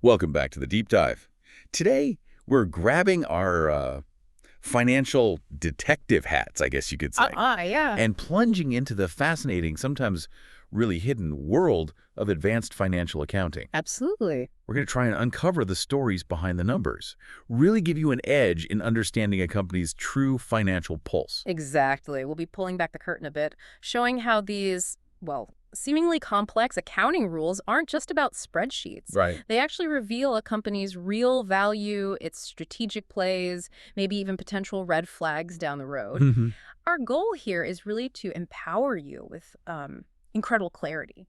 Welcome back to the Deep Dive. Today, we're grabbing our financial detective hats, I guess you could say, Yeah. and plunging into the fascinating, sometimes really hidden world of advanced financial accounting. Absolutely. We're going to try and uncover the stories behind the numbers, really give you an edge in understanding a company's true financial pulse. Exactly. We'll be pulling back the curtain a bit, showing how these, seemingly complex accounting rules aren't just about spreadsheets. Right. They actually reveal a company's real value, its strategic plays, maybe even potential red flags down the road. Hmm. Our goal here is really to empower you with incredible clarity,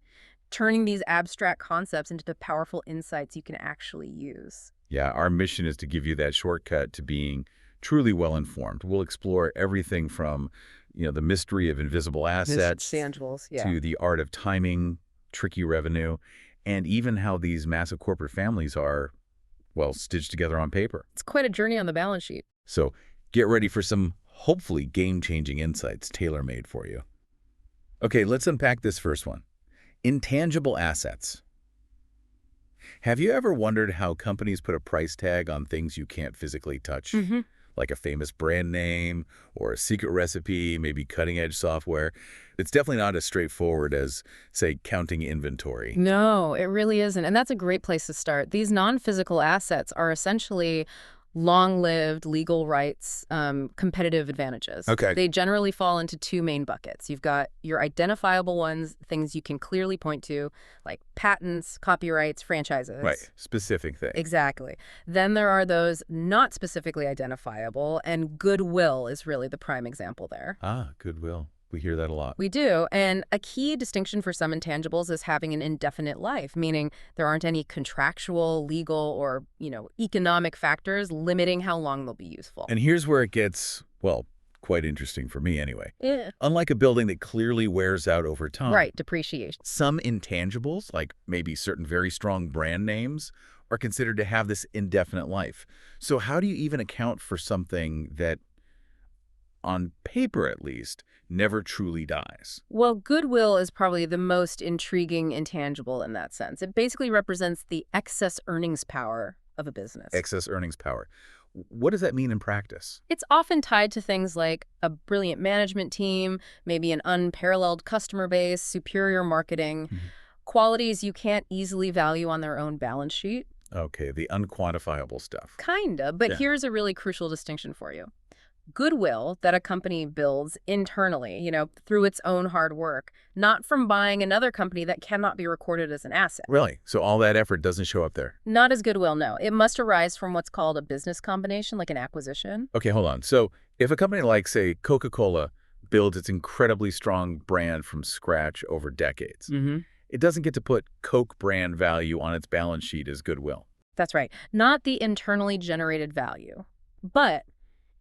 turning these abstract concepts into the powerful insights you can actually use. Yeah, our mission is to give you that shortcut to being truly well-informed. We'll explore everything from, the mystery of invisible assets Tangibles, yeah. to the art of timing, tricky revenue, and even how these massive corporate families are, well, stitched together on paper. It's quite a journey on the balance sheet. So get ready for some hopefully game-changing insights tailor-made for you. Okay, let's unpack this first one. Intangible assets. Have you ever wondered how companies put a price tag on things you can't physically touch? hmm Like a famous brand name or a secret recipe, maybe cutting-edge software. It's definitely not as straightforward as, say, counting inventory. No, it really isn't. And that's a great place to start. These non-physical assets are essentially long-lived legal rights, competitive advantages. Okay. They generally fall into two main buckets. You've got your identifiable ones, things you can clearly point to, like patents, copyrights, franchises. Right. Specific things. Exactly. Then there are those not specifically identifiable, and goodwill is really the prime example there. Ah, goodwill. We hear that a lot. We do. And a key distinction for some intangibles is having an indefinite life, meaning there aren't any contractual, legal, or, economic factors limiting how long they'll be useful. And here's where it gets, well, quite interesting for me anyway. Yeah. Unlike a building that clearly wears out over time, Right, depreciation. some intangibles, like maybe certain very strong brand names, are considered to have this indefinite life. So how do you even account for something that, on paper at least, never truly dies? Well, goodwill is probably the most intriguing intangible in that sense. It basically represents the excess earnings power of a business. Excess earnings power. What does that mean in practice? It's often tied to things like a brilliant management team, maybe an unparalleled customer base, superior marketing, Mhm. qualities you can't easily value on their own balance sheet. Okay, the unquantifiable stuff. Kinda, but Yeah. here's a really crucial distinction for you. Goodwill that a company builds internally, through its own hard work, not from buying another company that cannot be recorded as an asset. Really? So all that effort doesn't show up there? Not as goodwill, no. It must arise from what's called a business combination, like an acquisition. Okay, hold on. So if a company like, say, Coca-Cola builds its incredibly strong brand from scratch over decades, Mm-hmm. it doesn't get to put Coke brand value on its balance sheet as goodwill. That's right. Not the internally generated value. But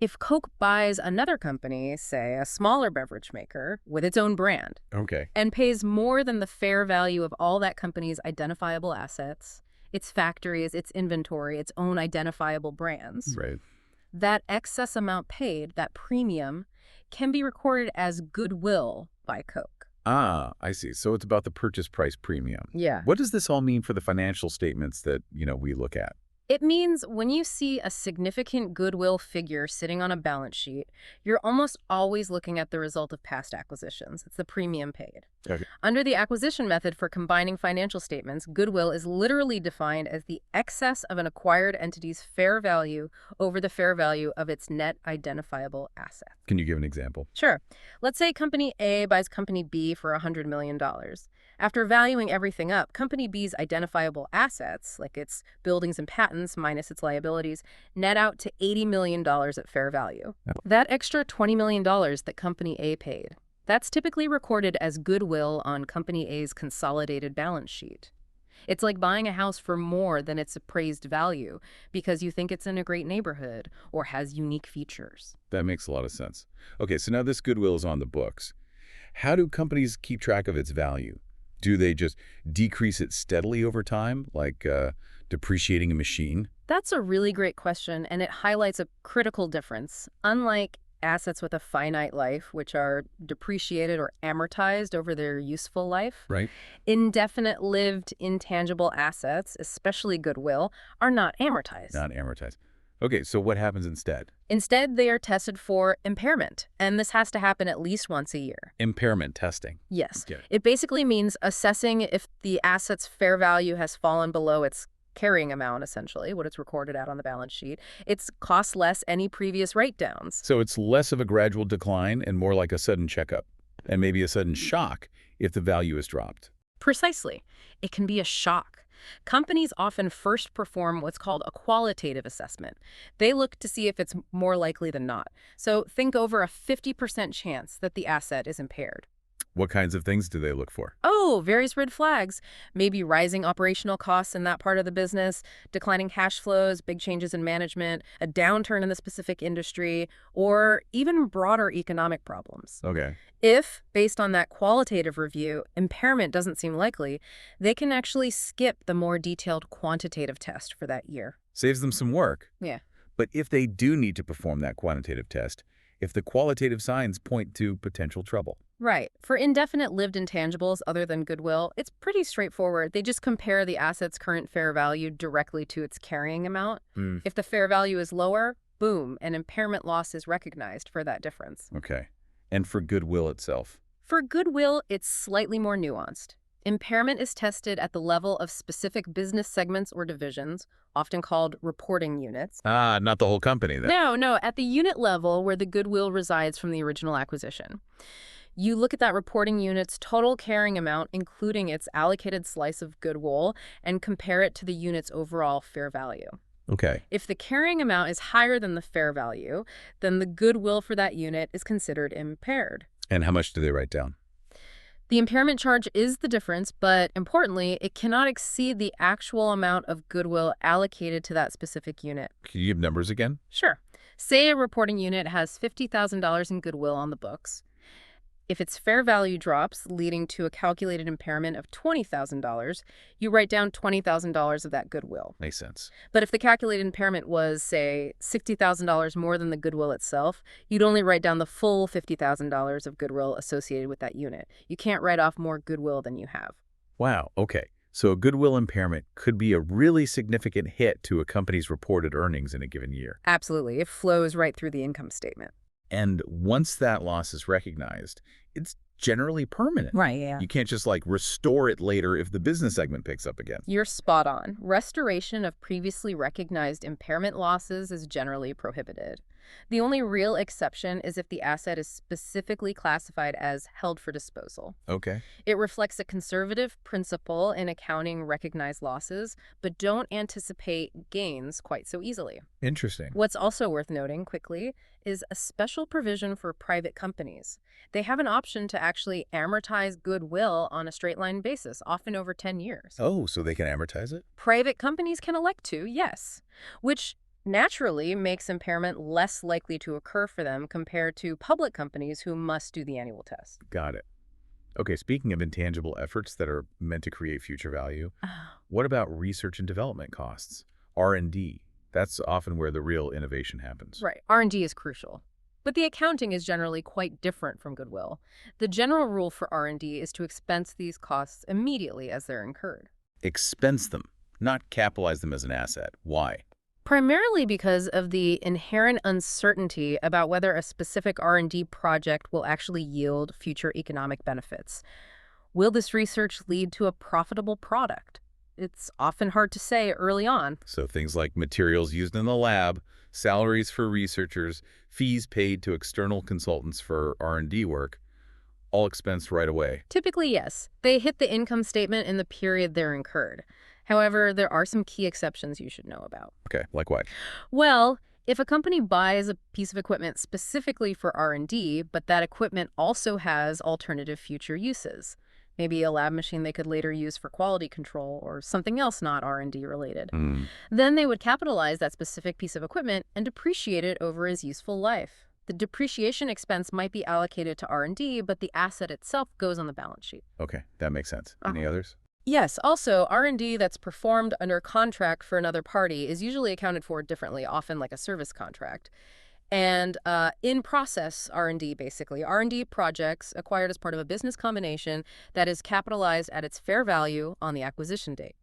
if Coke buys another company, say a smaller beverage maker, with its own brand, Okay. and pays more than the fair value of all that company's identifiable assets, its factories, its inventory, its own identifiable brands, Right. that excess amount paid, that premium, can be recorded as goodwill by Coke. Ah, I see. So it's about the purchase price premium. Yeah. What does this all mean for the financial statements that, we look at? It means when you see a significant goodwill figure sitting on a balance sheet, you're almost always looking at the result of past acquisitions. It's the premium paid. Okay. Under the acquisition method for combining financial statements, goodwill is literally defined as the excess of an acquired entity's fair value over the fair value of its net identifiable asset. Can you give an example? Sure. Let's say Company A buys Company B for $100 million. After valuing everything up, Company B's identifiable assets, like its buildings and patents minus its liabilities, net out to $80 million at fair value. Oh. That extra $20 million that Company A paid, that's typically recorded as goodwill on Company A's consolidated balance sheet. It's like buying a house for more than its appraised value because you think it's in a great neighborhood or has unique features. That makes a lot of sense. Okay, so now this goodwill is on the books. How do companies keep track of its value? Do they just decrease it steadily over time, like depreciating a machine? That's a really great question, and it highlights a critical difference. Unlike assets with a finite life, which are depreciated or amortized over their useful life. Right? Indefinite-lived intangible assets, especially goodwill, are not amortized. Not amortized. Okay, so what happens instead? Instead, they are tested for impairment, and this has to happen at least once a year. Impairment testing. Yes. Get it. It basically means assessing if the asset's fair value has fallen below its carrying amount, essentially, what it's recorded at on the balance sheet. It's cost less any previous write-downs. So it's less of a gradual decline and more like a sudden checkup, and maybe a sudden shock if the value is dropped. Precisely. It can be a shock. Companies often first perform what's called a qualitative assessment. They look to see if it's more likely than not. So think over a 50% chance that the asset is impaired. What kinds of things do they look for? Oh, various red flags. Maybe rising operational costs in that part of the business, declining cash flows, big changes in management, a downturn in the specific industry, or even broader economic problems. Okay. If, based on that qualitative review, impairment doesn't seem likely, they can actually skip the more detailed quantitative test for that year. Saves them some work. Yeah. But if they do need to perform that quantitative test, if the qualitative signs point to potential trouble. Right. For indefinite-lived intangibles other than goodwill, it's pretty straightforward. They just compare the asset's current fair value directly to its carrying amount. If the fair value is lower, boom, an impairment loss is recognized for that difference. Okay. And for goodwill itself? For goodwill, it's slightly more nuanced. Impairment is tested at the level of specific business segments or divisions, often called reporting units. Ah, not the whole company then. No, at the unit level where the goodwill resides from the original acquisition. You look at that reporting unit's total carrying amount, including its allocated slice of goodwill, and compare it to the unit's overall fair value. Okay. If the carrying amount is higher than the fair value, then the goodwill for that unit is considered impaired. And how much do they write down? The impairment charge is the difference, but importantly, it cannot exceed the actual amount of goodwill allocated to that specific unit. Can you give numbers again? Sure. Say a reporting unit has $50,000 in goodwill on the books. If its fair value drops, leading to a calculated impairment of $20,000, you write down $20,000 of that goodwill. Makes sense. But if the calculated impairment was, say, $60,000 more than the goodwill itself, you'd only write down the full $50,000 of goodwill associated with that unit. You can't write off more goodwill than you have. Wow, okay. So a goodwill impairment could be a really significant hit to a company's reported earnings in a given year. Absolutely. It flows right through the income statement. And once that loss is recognized, it's generally permanent. Right, yeah. You can't just restore it later if the business segment picks up again. You're spot on. Restoration of previously recognized impairment losses is generally prohibited. The only real exception is if the asset is specifically classified as held for disposal. Okay. It reflects a conservative principle in accounting recognized losses, but don't anticipate gains quite so easily. Interesting. What's also worth noting quickly is a special provision for private companies. They have an option to actually amortize goodwill on a straight-line basis, often over 10 years. Oh, so they can amortize it? Private companies can elect to, yes, which naturally makes impairment less likely to occur for them compared to public companies who must do the annual test. Got it. Okay, speaking of intangible efforts that are meant to create future value, what about research and development costs? R&D. That's often where the real innovation happens. Right. R&D is crucial. But the accounting is generally quite different from goodwill. The general rule for R&D is to expense these costs immediately as they're incurred. Expense them, not capitalize them as an asset. Why? Primarily because of the inherent uncertainty about whether a specific R&D project will actually yield future economic benefits. Will this research lead to a profitable product? It's often hard to say early on. So things like materials used in the lab, salaries for researchers, fees paid to external consultants for R&D work, all expensed right away. Typically, yes. They hit the income statement in the period they're incurred. However, there are some key exceptions you should know about. Okay, like what? Well, if a company buys a piece of equipment specifically for R&D, but that equipment also has alternative future uses, maybe a lab machine they could later use for quality control or something else not R&D related, then they would capitalize that specific piece of equipment and depreciate it over its useful life. The depreciation expense might be allocated to R&D, but the asset itself goes on the balance sheet. Okay, that makes sense. Any others? Yes, also, R&D that's performed under contract for another party is usually accounted for differently, often like a service contract. And in-process R&D, basically. R&D projects acquired as part of a business combination that is capitalized at its fair value on the acquisition date.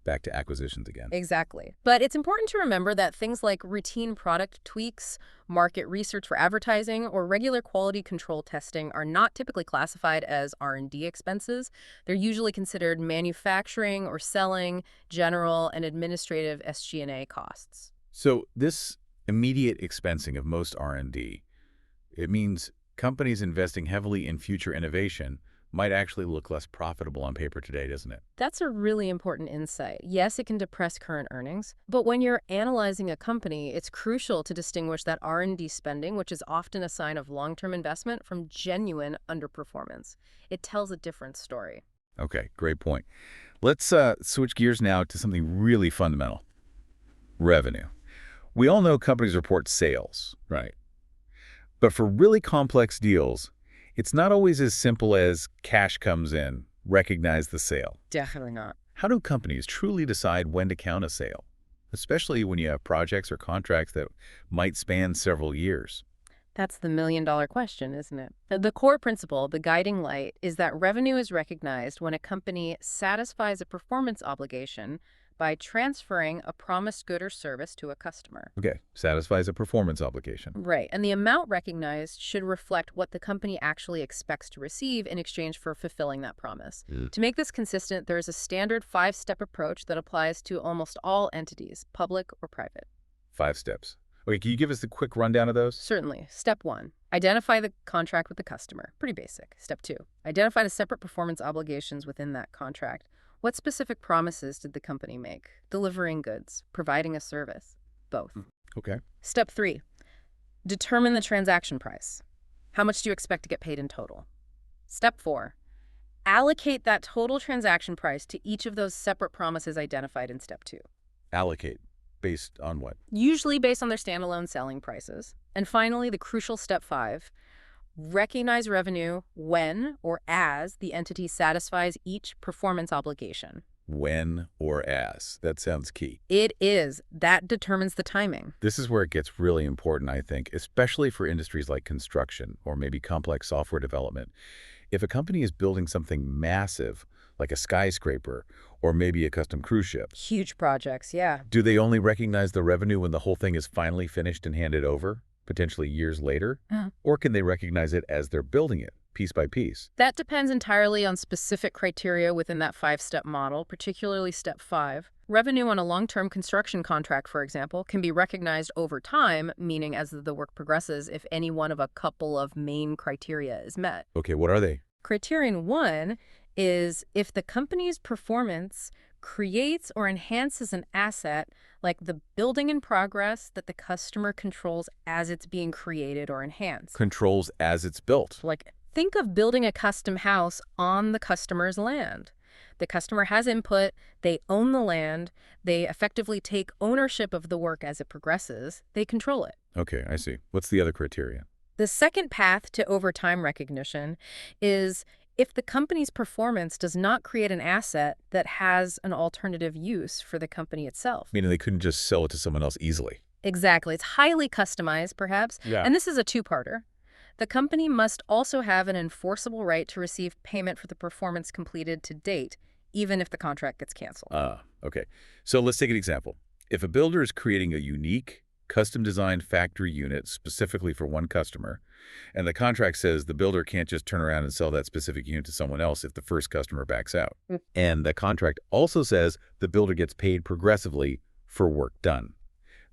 Back to acquisitions again. Exactly. But it's important to remember that things like routine product tweaks, market research for advertising, or regular quality control testing are not typically classified as R&D expenses. They're usually considered manufacturing or selling, general, and administrative SG&A costs. So this immediate expensing of most R&D, it means companies investing heavily in future innovation might actually look less profitable on paper today, doesn't it? That's a really important insight. Yes, it can depress current earnings, but when you're analyzing a company, it's crucial to distinguish that R&D spending, which is often a sign of long-term investment, from genuine underperformance. It tells a different story. Okay, great point. Let's switch gears now to something really fundamental. Revenue. We all know companies report sales, right? But for really complex deals, it's not always as simple as cash comes in, recognize the sale. Definitely not. How do companies truly decide when to count a sale, especially when you have projects or contracts that might span several years? That's the million-dollar question, isn't it? The core principle, the guiding light, is that revenue is recognized when a company satisfies a performance obligation by transferring a promised good or service to a customer. Okay, satisfies a performance obligation. Right, and the amount recognized should reflect what the company actually expects to receive in exchange for fulfilling that promise. To make this consistent, there is a standard 5-step approach that applies to almost all entities, public or private. 5 steps. Okay, can you give us a quick rundown of those? Certainly. Step 1, identify the contract with the customer. Pretty basic. Step 2, identify the separate performance obligations within that contract. What specific promises did the company make? Delivering goods, providing a service, both. Okay. Step 3, determine the transaction price. How much do you expect to get paid in total? Step 4, allocate that total transaction price to each of those separate promises identified in Step 2. Allocate. Based on what? Usually based on their standalone selling prices. And finally, the crucial Step 5, recognize revenue when or as the entity satisfies each performance obligation. When or as. That sounds key. It is. That determines the timing. This is where it gets really important, I think, especially for industries like construction or maybe complex software development. If a company is building something massive, like a skyscraper or maybe a custom cruise ship, Huge projects, yeah. do they only recognize the revenue when the whole thing is finally finished and handed over, potentially years later? Or can they recognize it as they're building it, piece by piece? That depends entirely on specific criteria within that 5-step model, particularly Step 5. Revenue on a long-term construction contract, for example, can be recognized over time, meaning as the work progresses if any one of a couple of main criteria is met. Okay, what are they? Criterion 1 is if the company's performance creates or enhances an asset like the building in progress that the customer controls as it's being created or enhanced. Controls as it's built. Like, think of building a custom house on the customer's land. The customer has input, they own the land, they effectively take ownership of the work as it progresses, they control it. Okay, I see. What's the other criteria? The second path to overtime recognition is if the company's performance does not create an asset that has an alternative use for the company itself. Meaning they couldn't just sell it to someone else easily. Exactly. It's highly customized, perhaps. Yeah. And this is a two-parter. The company must also have an enforceable right to receive payment for the performance completed to date, even if the contract gets canceled. Okay. So let's take an example. If a builder is creating a unique, custom-designed factory unit specifically for one customer, and the contract says the builder can't just turn around and sell that specific unit to someone else if the first customer backs out. And the contract also says the builder gets paid progressively for work done.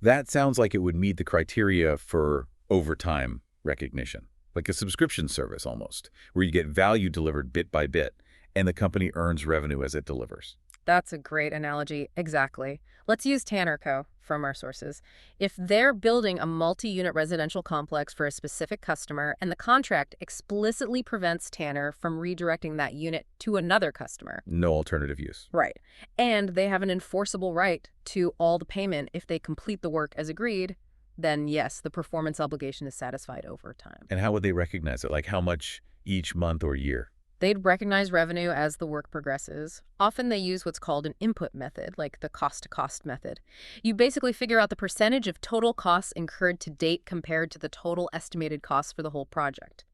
That sounds like it would meet the criteria for overtime recognition, like a subscription service almost, where you get value delivered bit by bit, and the company earns revenue as it delivers. That's a great analogy. Exactly. Let's use Tanner Co. from our sources. If they're building a multi-unit residential complex for a specific customer and the contract explicitly prevents Tanner from redirecting that unit to another customer. No alternative use. Right. And they have an enforceable right to all the payment if they complete the work as agreed, then yes, the performance obligation is satisfied over time. And how would they recognize it? Like how much each month or year? They'd recognize revenue as the work progresses. Often they use what's called an input method, like the cost-to-cost method. You basically figure out the percentage of total costs incurred to date compared to the total estimated costs for the whole project.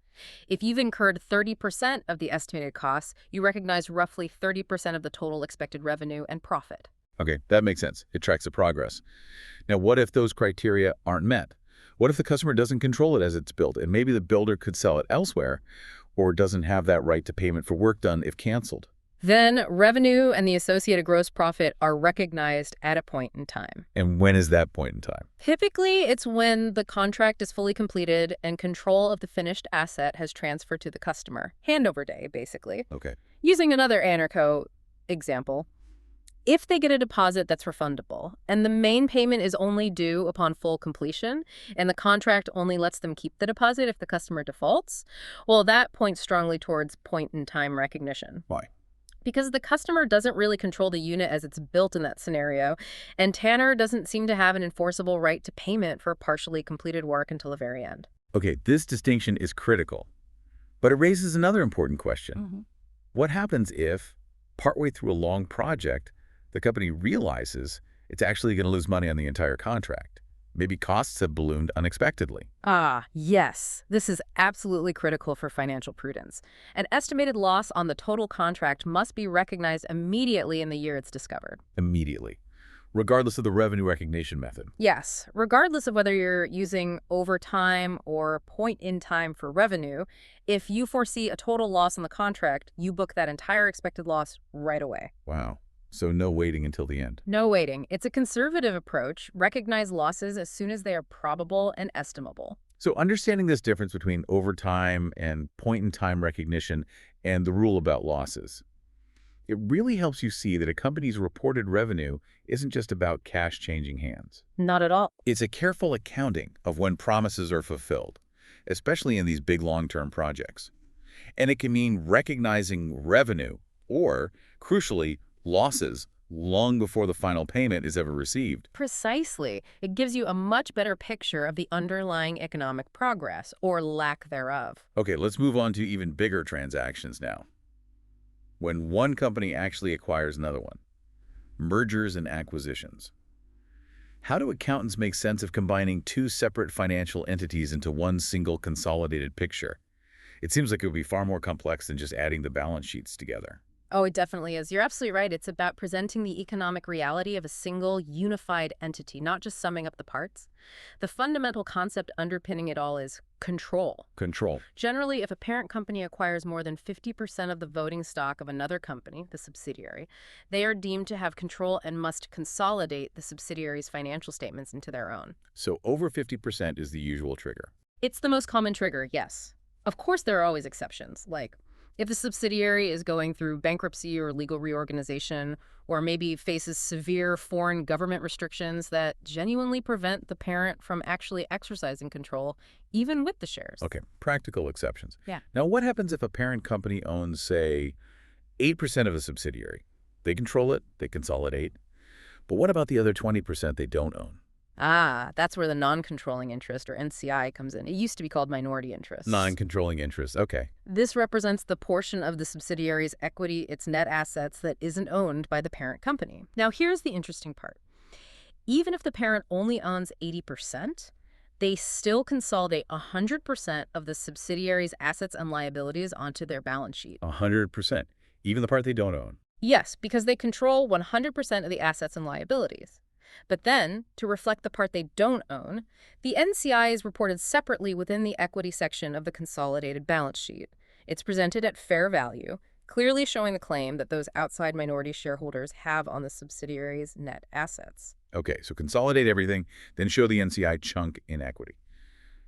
If you've incurred 30% of the estimated costs, you recognize roughly 30% of the total expected revenue and profit. Okay, that makes sense. It tracks the progress. Now, what if those criteria aren't met? What if the customer doesn't control it as it's built, and maybe the builder could sell it elsewhere, or doesn't have that right to payment for work done if canceled? Then revenue and the associated gross profit are recognized at a point in time. And when is that point in time? Typically, it's when the contract is fully completed and control of the finished asset has transferred to the customer. Handover day, basically. Okay. Using another Anarco example, if they get a deposit that's refundable, and the main payment is only due upon full completion, and the contract only lets them keep the deposit if the customer defaults, well, that points strongly towards point-in-time recognition. Why? Because the customer doesn't really control the unit as it's built in that scenario, and Tanner doesn't seem to have an enforceable right to payment for partially completed work until the very end. Okay, this distinction is critical, but it raises another important question. What happens if, partway through a long project, the company realizes it's actually going to lose money on the entire contract? Maybe costs have ballooned unexpectedly. Ah, yes. This is absolutely critical for financial prudence. An estimated loss on the total contract must be recognized immediately in the year it's discovered. Immediately, regardless of the revenue recognition method. Yes, regardless of whether you're using overtime or point in time for revenue, if you foresee a total loss on the contract, you book that entire expected loss right away. Wow. So no waiting until the end. No waiting. It's a conservative approach. Recognize losses as soon as they are probable and estimable. So understanding this difference between overtime and point-in-time recognition and the rule about losses, it really helps you see that a company's reported revenue isn't just about cash changing hands. Not at all. It's a careful accounting of when promises are fulfilled, especially in these big long-term projects. And it can mean recognizing revenue or, crucially, losses long before the final payment is ever received. Precisely. It gives you a much better picture of the underlying economic progress, or lack thereof. Okay, let's move on to even bigger transactions now. When one company actually acquires another one. Mergers and acquisitions. How do accountants make sense of combining two separate financial entities into one single consolidated picture? It seems like it would be far more complex than just adding the balance sheets together. Oh, it definitely is. You're absolutely right. It's about presenting the economic reality of a single, unified entity, not just summing up the parts. The fundamental concept underpinning it all is control. Control. Generally, if a parent company acquires more than 50% of the voting stock of another company, the subsidiary, they are deemed to have control and must consolidate the subsidiary's financial statements into their own. So over 50% is the usual trigger. It's the most common trigger, yes. Of course, there are always exceptions, like if the subsidiary is going through bankruptcy or legal reorganization, or maybe faces severe foreign government restrictions that genuinely prevent the parent from actually exercising control, even with the shares. Okay, practical exceptions. Yeah. Now, what happens if a parent company owns, say, 8% of a subsidiary? They control it, they consolidate. But what about the other 20% they don't own? Ah, that's where the non-controlling interest, or NCI, comes in. It used to be called minority interest. Non-controlling interest, okay. This represents the portion of the subsidiary's equity, its net assets, that isn't owned by the parent company. Now, here's the interesting part. Even if the parent only owns 80%, they still consolidate 100% of the subsidiary's assets and liabilities onto their balance sheet. 100%, even the part they don't own. Yes, because they control 100% of the assets and liabilities. But then, to reflect the part they don't own, the NCI is reported separately within the equity section of the consolidated balance sheet. It's presented at fair value, clearly showing the claim that those outside minority shareholders have on the subsidiary's net assets. Okay, so consolidate everything, then show the NCI chunk in equity.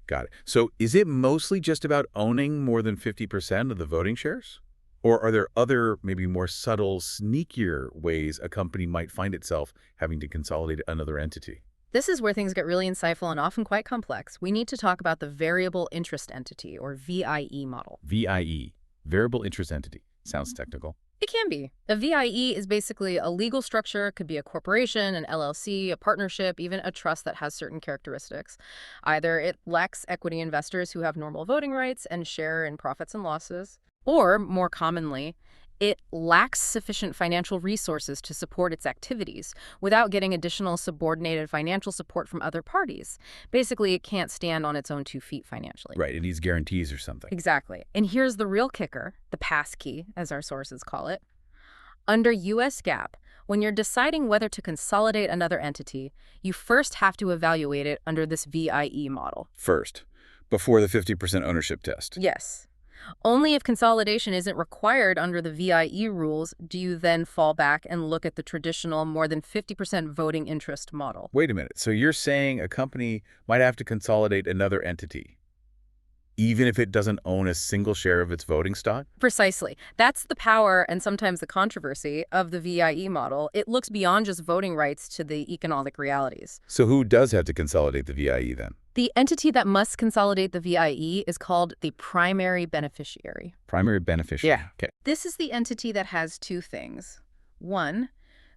Got it. So is it mostly just about owning more than 50% of the voting shares? Or are there other, maybe more subtle, sneakier ways a company might find itself having to consolidate another entity? This is where things get really insightful and often quite complex. We need to talk about the variable interest entity, or VIE model. VIE, variable interest entity. Sounds technical. It can be. A VIE is basically a legal structure. It could be a corporation, an LLC, a partnership, even a trust that has certain characteristics. Either it lacks equity investors who have normal voting rights and share in profits and losses, Or, more commonly, it lacks sufficient financial resources to support its activities without getting additional subordinated financial support from other parties. Basically, it can't stand on its own 2 feet financially. Right, it needs guarantees or something. Exactly. And here's the real kicker, the pass key, as our sources call it. Under U.S. GAAP, when you're deciding whether to consolidate another entity, you first have to evaluate it under this VIE model. First, before the 50% ownership test. Yes. Only if consolidation isn't required under the VIE rules do you then fall back and look at the traditional more than 50% voting interest model. Wait a minute, so you're saying a company might have to consolidate another entity, even if it doesn't own a single share of its voting stock? Precisely. That's the power and sometimes the controversy of the VIE model. It looks beyond just voting rights to the economic realities. So who does have to consolidate the VIE then? The entity that must consolidate the VIE is called the primary beneficiary. Primary beneficiary. Yeah. Okay. This is the entity that has two things. One,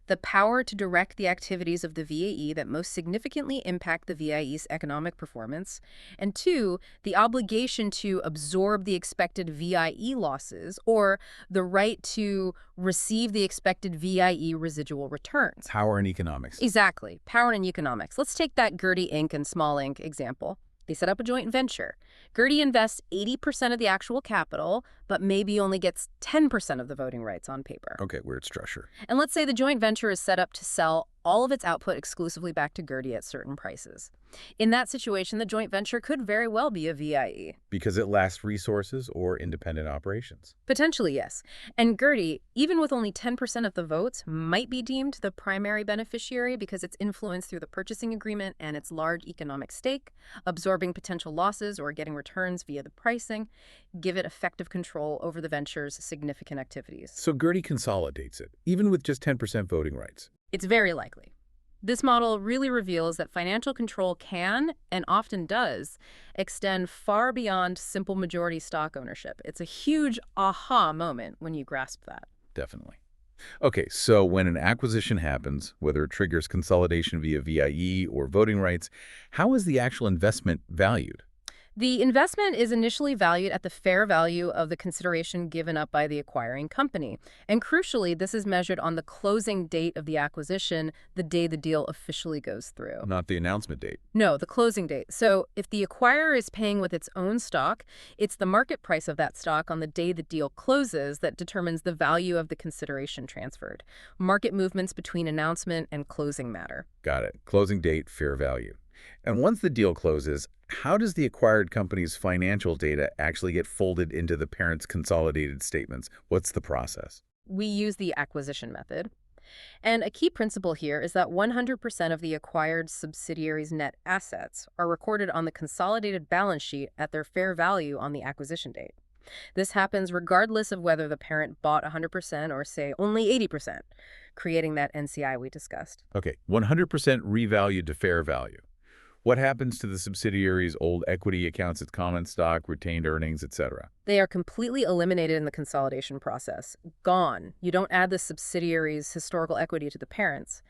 the power to direct the activities of the VAE that most significantly impact the VIE's economic performance, and two, the obligation to absorb the expected VIE losses or the right to receive the expected VIE residual returns. Power and economics. Exactly. Power in economics. Let's take that Gertie Inc. and Small Inc. example. They set up a joint venture. Gertie invests 80% of the actual capital, but maybe only gets 10% of the voting rights on paper. Okay, weird structure. And let's say the joint venture is set up to sell all of its output exclusively back to Gertie at certain prices. In that situation, the joint venture could very well be a VIE. Because it lacks resources or independent operations. Potentially, yes. And Gertie, even with only 10% of the votes, might be deemed the primary beneficiary because its influence through the purchasing agreement and its large economic stake, absorbing potential losses or getting returns via the pricing, give it effective control over the venture's significant activities. So Gertie consolidates it, even with just 10% voting rights. It's very likely. This model really reveals that financial control can, and often does, extend far beyond simple majority stock ownership. It's a huge aha moment when you grasp that. Definitely. Okay, so when an acquisition happens, whether it triggers consolidation via VIE or voting rights, how is the actual investment valued? The investment is initially valued at the fair value of the consideration given up by the acquiring company. And crucially, this is measured on the closing date of the acquisition, the day the deal officially goes through. Not the announcement date. No, the closing date. So if the acquirer is paying with its own stock, it's the market price of that stock on the day the deal closes that determines the value of the consideration transferred. Market movements between announcement and closing matter. Got it. Closing date, fair value. And once the deal closes, how does the acquired company's financial data actually get folded into the parent's consolidated statements? What's the process? We use the acquisition method. And a key principle here is that 100% of the acquired subsidiary's net assets are recorded on the consolidated balance sheet at their fair value on the acquisition date. This happens regardless of whether the parent bought 100% or, say, only 80%, creating that NCI we discussed. Okay, 100% revalued to fair value. What happens to the subsidiary's old equity accounts, its common stock, retained earnings, etc.? They are completely eliminated in the consolidation process. Gone. You don't add the subsidiary's historical equity to the parent's.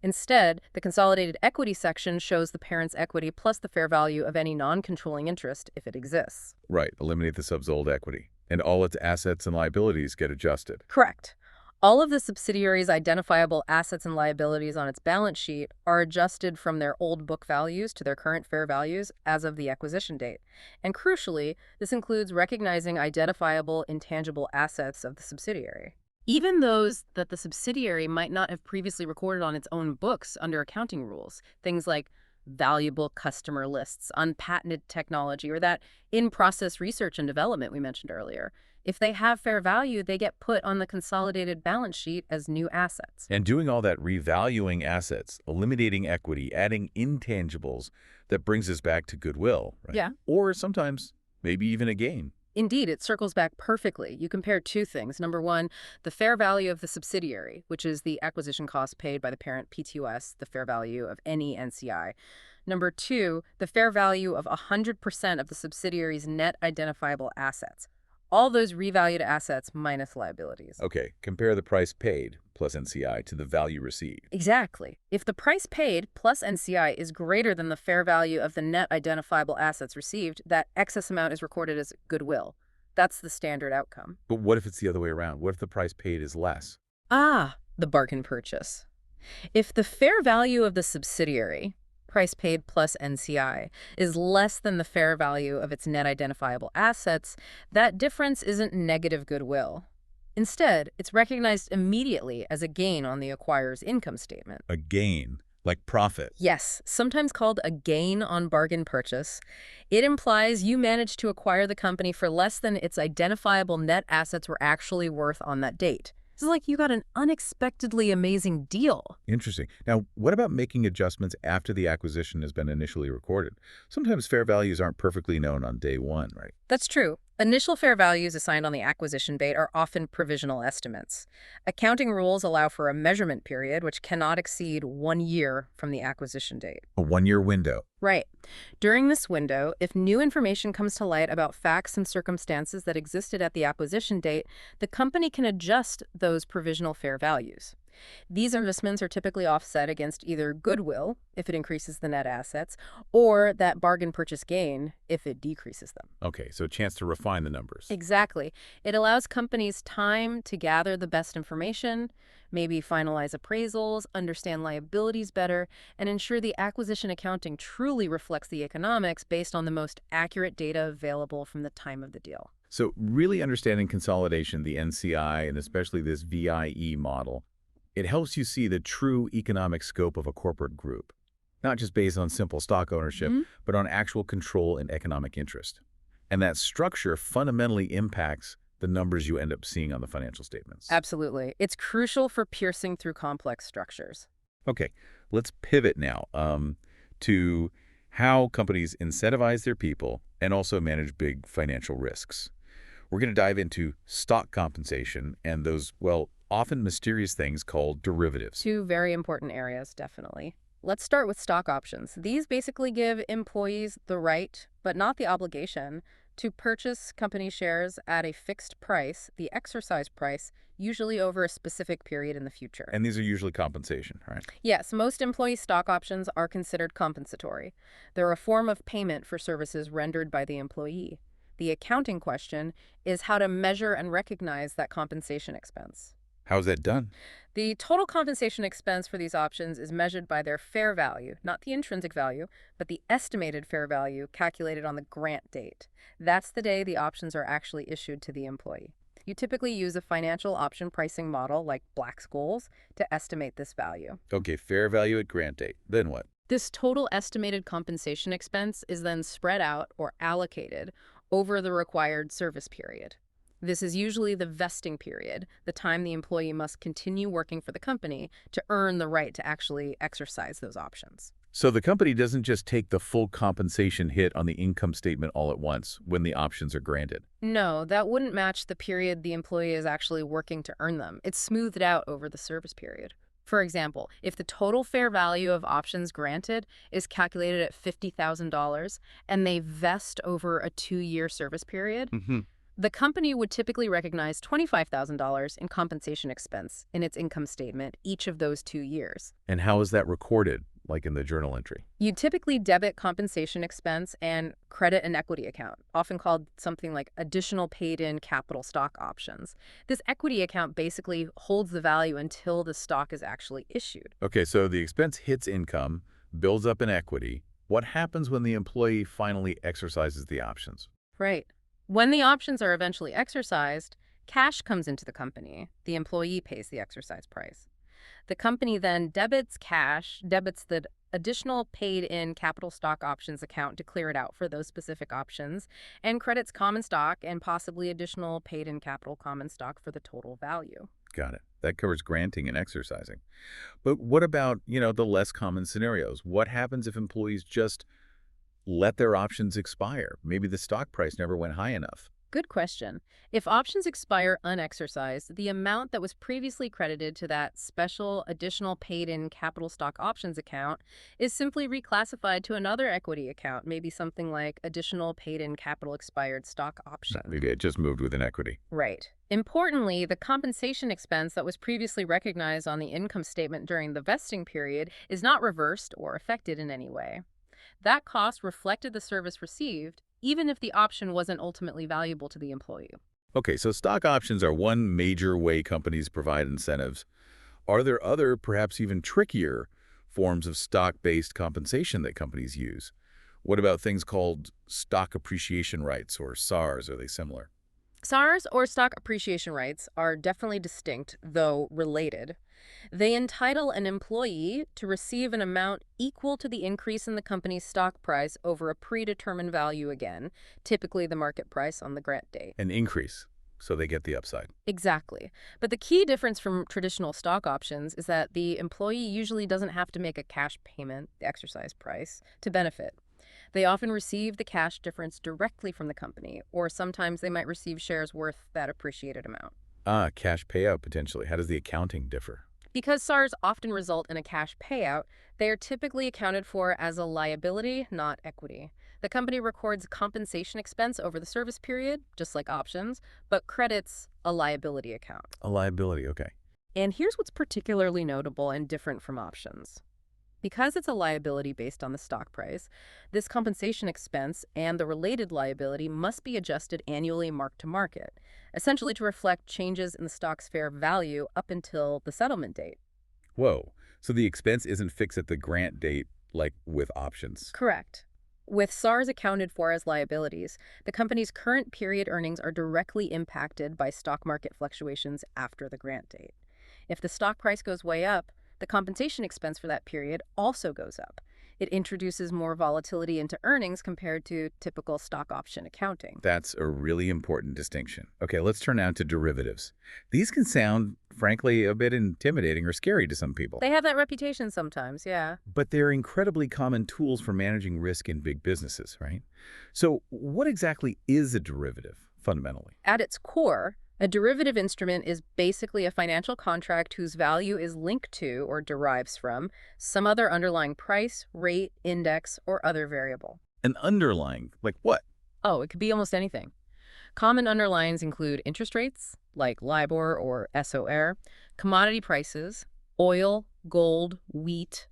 Instead, the consolidated equity section shows the parent's equity plus the fair value of any non-controlling interest if it exists. Right, eliminate the sub's old equity. And all its assets and liabilities get adjusted. Correct. All of the subsidiary's identifiable assets and liabilities on its balance sheet are adjusted from their old book values to their current fair values as of the acquisition date. And crucially, this includes recognizing identifiable intangible assets of the subsidiary, even those that the subsidiary might not have previously recorded on its own books under accounting rules, things like valuable customer lists, unpatented technology, or that in-process research and development we mentioned earlier. If they have fair value, they get put on the consolidated balance sheet as new assets. And doing all that revaluing assets, eliminating equity, adding intangibles, that brings us back to goodwill, right? Yeah. Or sometimes maybe even a gain. Indeed, it circles back perfectly. You compare two things. Number one, the fair value of the subsidiary, which is the acquisition cost paid by the parent PTOS, the fair value of any NCI. Number two, the fair value of 100% of the subsidiary's net identifiable assets. All those revalued assets minus liabilities. Okay, compare the price paid plus NCI to the value received. Exactly. If the price paid plus NCI is greater than the fair value of the net identifiable assets received, that excess amount is recorded as goodwill. That's the standard outcome. But what if it's the other way around? What if the price paid is less? Ah, the bargain purchase. If the fair value of the subsidiary, price paid plus NCI, is less than the fair value of its net identifiable assets, that difference isn't negative goodwill. Instead, it's recognized immediately as a gain on the acquirer's income statement. A gain, like profit. Yes, sometimes called a gain on bargain purchase. It implies you managed to acquire the company for less than its identifiable net assets were actually worth on that date. It's like you got an unexpectedly amazing deal. Interesting. Now, what about making adjustments after the acquisition has been initially recorded? Sometimes fair values aren't perfectly known on day one, right? That's true. Initial fair values assigned on the acquisition date are often provisional estimates. Accounting rules allow for a measurement period which cannot exceed 1 year from the acquisition date. A one-year window. Right. During this window, if new information comes to light about facts and circumstances that existed at the acquisition date, the company can adjust those provisional fair values. These adjustments are typically offset against either goodwill, if it increases the net assets, or that bargain purchase gain, if it decreases them. Okay, so a chance to refine the numbers. Exactly. It allows companies time to gather the best information, maybe finalize appraisals, understand liabilities better, and ensure the acquisition accounting truly reflects the economics based on the most accurate data available from the time of the deal. So really understanding consolidation, the NCI, and especially this VIE model, it helps you see the true economic scope of a corporate group, not just based on simple stock ownership, but on actual control and economic interest. And that structure fundamentally impacts the numbers you end up seeing on the financial statements. Absolutely. It's crucial for piercing through complex structures. Okay, let's pivot now to how companies incentivize their people and also manage big financial risks. We're going to dive into stock compensation and those, well, often mysterious things called derivatives. Two very important areas, definitely. Let's start with stock options. These basically give employees the right, but not the obligation, to purchase company shares at a fixed price, the exercise price, usually over a specific period in the future. And these are usually compensation, right? Yes, most employee stock options are considered compensatory. They're a form of payment for services rendered by the employee. The accounting question is how to measure and recognize that compensation expense. How's that done? The total compensation expense for these options is measured by their fair value, not the intrinsic value, but the estimated fair value calculated on the grant date. That's the day the options are actually issued to the employee. You typically use a financial option pricing model like Black-Scholes to estimate this value. Okay, fair value at grant date. Then what? This total estimated compensation expense is then spread out or allocated over the required service period. This is usually the vesting period, the time the employee must continue working for the company to earn the right to actually exercise those options. So the company doesn't just take the full compensation hit on the income statement all at once when the options are granted. No, that wouldn't match the period the employee is actually working to earn them. It's smoothed out over the service period. For example, if the total fair value of options granted is calculated at $50,000 and they vest over a 2-year service period, the company would typically recognize $25,000 in compensation expense in its income statement each of those 2 years. And how is that recorded, like in the journal entry? You'd typically debit compensation expense and credit an equity account, often called something like additional paid-in capital stock options. This equity account basically holds the value until the stock is actually issued. Okay, so the expense hits income, builds up in equity. What happens when the employee finally exercises the options? Right. When the options are eventually exercised, cash comes into the company. The employee pays the exercise price. The company then debits the additional paid-in capital stock options account to clear it out for those specific options, and credits common stock and possibly additional paid-in capital common stock for the total value. Got it. That covers granting and exercising. But what about, the less common scenarios? What happens if employees just let their options expire? Maybe the stock price never went high enough. Good question. If options expire unexercised, the amount that was previously credited to that special additional paid-in capital stock options account is simply reclassified to another equity account, maybe something like additional paid-in capital expired stock option. Maybe it just moved with an equity. Right. Importantly, the compensation expense that was previously recognized on the income statement during the vesting period is not reversed or affected in any way. That cost reflected the service received, even if the option wasn't ultimately valuable to the employee. Okay, so stock options are one major way companies provide incentives. Are there other, perhaps even trickier, forms of stock-based compensation that companies use? What about things called stock appreciation rights or SARs? Are they similar? SARs, or stock appreciation rights, are definitely distinct, though related. They entitle an employee to receive an amount equal to the increase in the company's stock price over a predetermined value again, typically the market price on the grant date. An increase, so they get the upside. Exactly. But the key difference from traditional stock options is that the employee usually doesn't have to make a cash payment, the exercise price, to benefit. They often receive the cash difference directly from the company, or sometimes they might receive shares worth that appreciated amount. Ah, cash payout potentially. How does the accounting differ? Because SARs often result in a cash payout, they are typically accounted for as a liability, not equity. The company records compensation expense over the service period, just like options, but credits a liability account. A liability, okay. And here's what's particularly notable and different from options. Because it's a liability based on the stock price, this compensation expense and the related liability must be adjusted annually mark to market, essentially to reflect changes in the stock's fair value up until the settlement date. Whoa, so the expense isn't fixed at the grant date like with options. Correct. With SARs accounted for as liabilities, the company's current period earnings are directly impacted by stock market fluctuations after the grant date. If the stock price goes way up, the compensation expense for that period also goes up. It introduces more volatility into earnings compared to typical stock option accounting. That's a really important distinction. Okay, let's turn now to derivatives. These can sound, frankly, a bit intimidating or scary to some people. They have that reputation sometimes, yeah. But they're incredibly common tools for managing risk in big businesses, right? So what exactly is a derivative, fundamentally? At its core, a derivative instrument is basically a financial contract whose value is linked to or derives from some other underlying price, rate, index, or other variable. An underlying, like what? Oh, it could be almost anything. Common underlyings include interest rates, like LIBOR or SOR, commodity prices, oil, gold, wheat,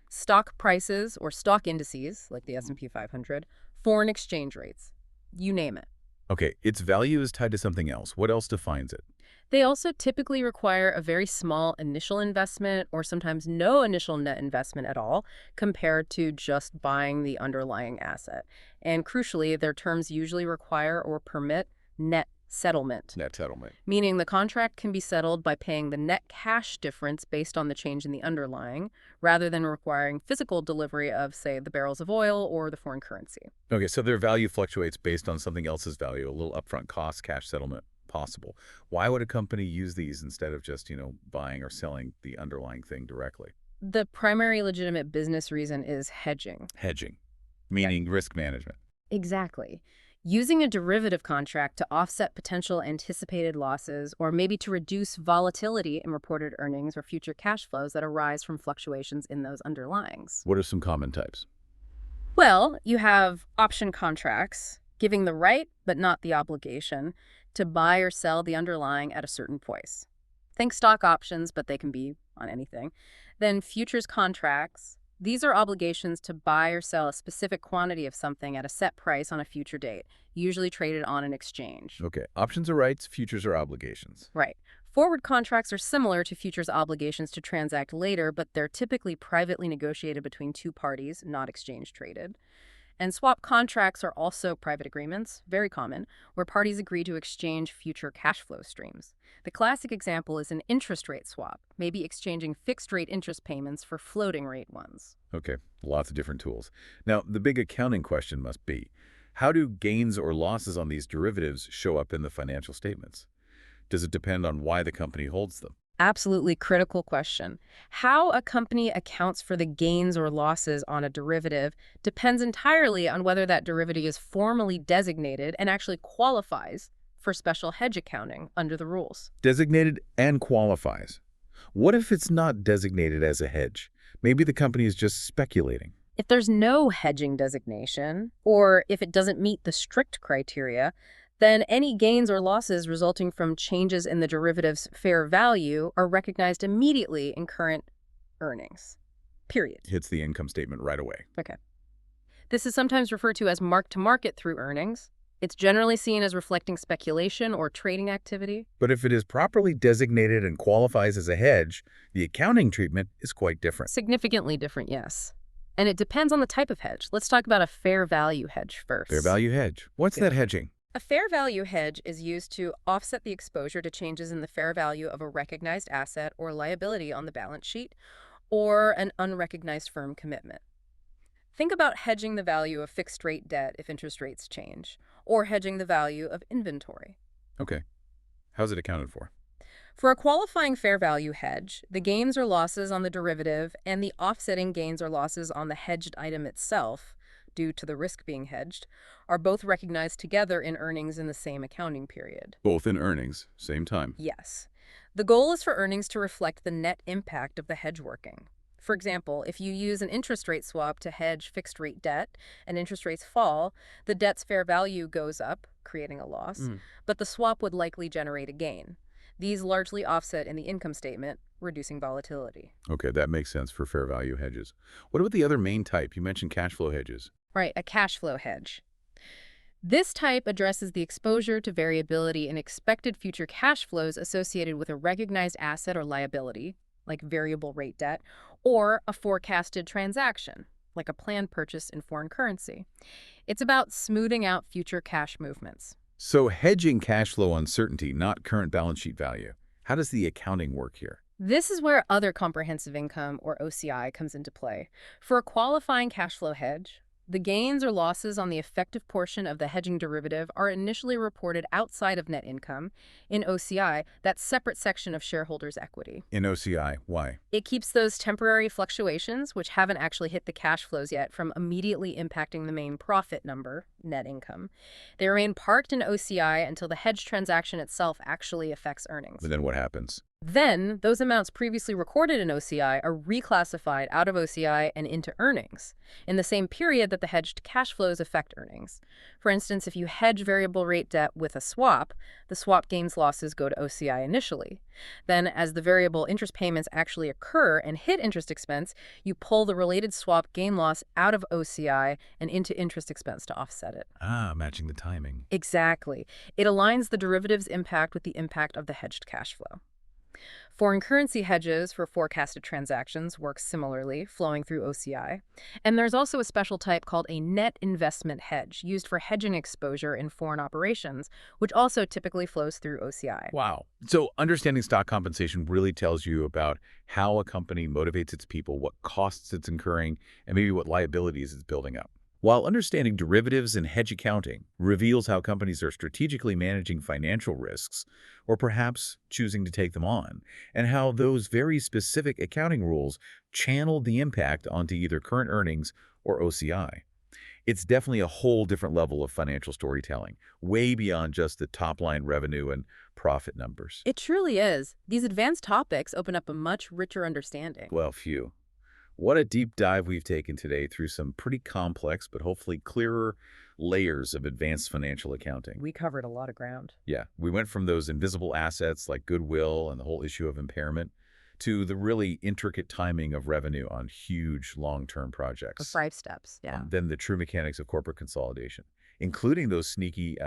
stock prices or stock indices, like the S&P 500, foreign exchange rates, you name it. Okay, its value is tied to something else. What else defines it? They also typically require a very small initial investment or sometimes no initial net investment at all compared to just buying the underlying asset. And crucially, their terms usually require or permit net settlement, Net settlement. meaning the contract can be settled by paying the net cash difference based on the change in the underlying, rather than requiring physical delivery of, say, the barrels of oil or the foreign currency. Okay, so their value fluctuates based on something else's value, a little upfront cost, cash settlement possible. Why would a company use these instead of just, buying or selling the underlying thing directly? The primary legitimate business reason is hedging. Hedging, meaning risk management. Exactly. Using a derivative contract to offset potential anticipated losses or maybe to reduce volatility in reported earnings or future cash flows that arise from fluctuations in those underlyings. What are some common types? Well, you have option contracts, giving the right, but not the obligation, to buy or sell the underlying at a certain price. Think stock options, but they can be on anything. Then futures contracts. These are obligations to buy or sell a specific quantity of something at a set price on a future date, usually traded on an exchange. Okay, options are rights, futures are obligations. Right. Forward contracts are similar to futures obligations to transact later, but they're typically privately negotiated between two parties, not exchange traded. And swap contracts are also private agreements, very common, where parties agree to exchange future cash flow streams. The classic example is an interest rate swap, maybe exchanging fixed rate interest payments for floating rate ones. Okay, lots of different tools. Now, the big accounting question must be, how do gains or losses on these derivatives show up in the financial statements? Does it depend on why the company holds them? Absolutely critical question. How a company accounts for the gains or losses on a derivative depends entirely on whether that derivative is formally designated and actually qualifies for special hedge accounting under the rules. Designated and qualifies. What if it's not designated as a hedge? Maybe the company is just speculating. If there's no hedging designation, or if it doesn't meet the strict criteria, then any gains or losses resulting from changes in the derivative's fair value are recognized immediately in current earnings. Period. Hits the income statement right away. Okay. This is sometimes referred to as mark-to-market through earnings. It's generally seen as reflecting speculation or trading activity. But if it is properly designated and qualifies as a hedge, the accounting treatment is quite different. Significantly different, yes. And it depends on the type of hedge. Let's talk about a fair value hedge first. Fair value hedge. What's that hedging? A fair value hedge is used to offset the exposure to changes in the fair value of a recognized asset or liability on the balance sheet or an unrecognized firm commitment. Think about hedging the value of fixed-rate debt if interest rates change, or hedging the value of inventory. Okay. How's it accounted for? For a qualifying fair value hedge, the gains or losses on the derivative and the offsetting gains or losses on the hedged item itself, due to the risk being hedged, are both recognized together in earnings in the same accounting period. Both in earnings, same time. Yes. The goal is for earnings to reflect the net impact of the hedge working. For example, if you use an interest rate swap to hedge fixed-rate debt and interest rates fall, the debt's fair value goes up, creating a loss, but the swap would likely generate a gain. These largely offset in the income statement, reducing volatility. Okay, that makes sense for fair value hedges. What about the other main type? You mentioned cash flow hedges. Right, a cash flow hedge. This type addresses the exposure to variability in expected future cash flows associated with a recognized asset or liability, like variable rate debt, or a forecasted transaction, like a planned purchase in foreign currency. It's about smoothing out future cash movements. So hedging cash flow uncertainty, not current balance sheet value. How does the accounting work here? This is where other comprehensive income, or OCI, comes into play. For a qualifying cash flow hedge, the gains or losses on the effective portion of the hedging derivative are initially reported outside of net income in OCI, that separate section of shareholders' equity. In OCI, why? It keeps those temporary fluctuations, which haven't actually hit the cash flows yet, from immediately impacting the main profit number, net income. They remain parked in OCI until the hedge transaction itself actually affects earnings. But then what happens? Then, those amounts previously recorded in OCI are reclassified out of OCI and into earnings in the same period that the hedged cash flows affect earnings. For instance, if you hedge variable rate debt with a swap, the swap gains losses go to OCI initially. Then, as the variable interest payments actually occur and hit interest expense, you pull the related swap gain loss out of OCI and into interest expense to offset it. Ah, matching the timing. Exactly. It aligns the derivative's impact with the impact of the hedged cash flow. Foreign currency hedges for forecasted transactions work similarly, flowing through OCI. And there's also a special type called a net investment hedge, used for hedging exposure in foreign operations, which also typically flows through OCI. Wow. So understanding stock compensation really tells you about how a company motivates its people, what costs it's incurring, and maybe what liabilities it's building up. While understanding derivatives and hedge accounting reveals how companies are strategically managing financial risks, or perhaps choosing to take them on, and how those very specific accounting rules channel the impact onto either current earnings or OCI. It's definitely a whole different level of financial storytelling, way beyond just the top-line revenue and profit numbers. It truly is. These advanced topics open up a much richer understanding. Well, phew. What a deep dive we've taken today through some pretty complex but hopefully clearer layers of advanced financial accounting. We covered a lot of ground. Yeah, we went from those invisible assets like goodwill and the whole issue of impairment to the really intricate timing of revenue on huge long-term projects. 5 steps, yeah. Then the true mechanics of corporate consolidation, including those sneaky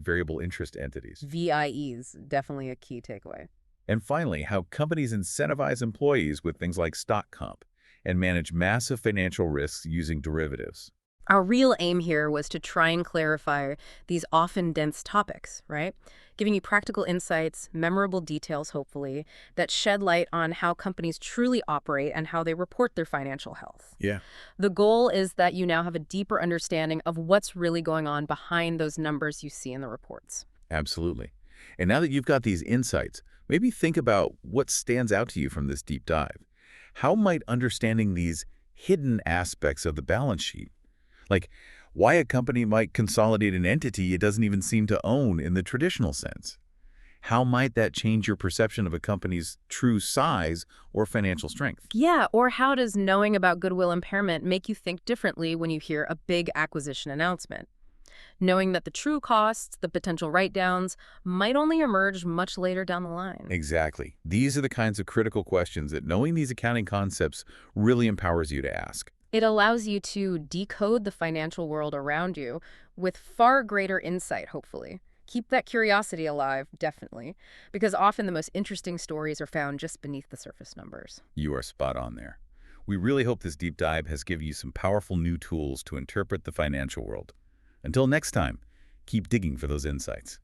variable interest entities. VIEs, definitely a key takeaway. And finally, how companies incentivize employees with things like stock comp and manage massive financial risks using derivatives. Our real aim here was to try and clarify these often dense topics, right? Giving you practical insights, memorable details, hopefully, that shed light on how companies truly operate and how they report their financial health. Yeah. The goal is that you now have a deeper understanding of what's really going on behind those numbers you see in the reports. Absolutely. And now that you've got these insights, maybe think about what stands out to you from this deep dive. How might understanding these hidden aspects of the balance sheet, like why a company might consolidate an entity it doesn't even seem to own in the traditional sense, how might that change your perception of a company's true size or financial strength? Yeah, or how does knowing about goodwill impairment make you think differently when you hear a big acquisition announcement? Knowing that the true costs, the potential write-downs, might only emerge much later down the line. Exactly. These are the kinds of critical questions that knowing these accounting concepts really empowers you to ask. It allows you to decode the financial world around you with far greater insight, hopefully. Keep that curiosity alive, definitely, because often the most interesting stories are found just beneath the surface numbers. You are spot on there. We really hope this deep dive has given you some powerful new tools to interpret the financial world. Until next time, keep digging for those insights.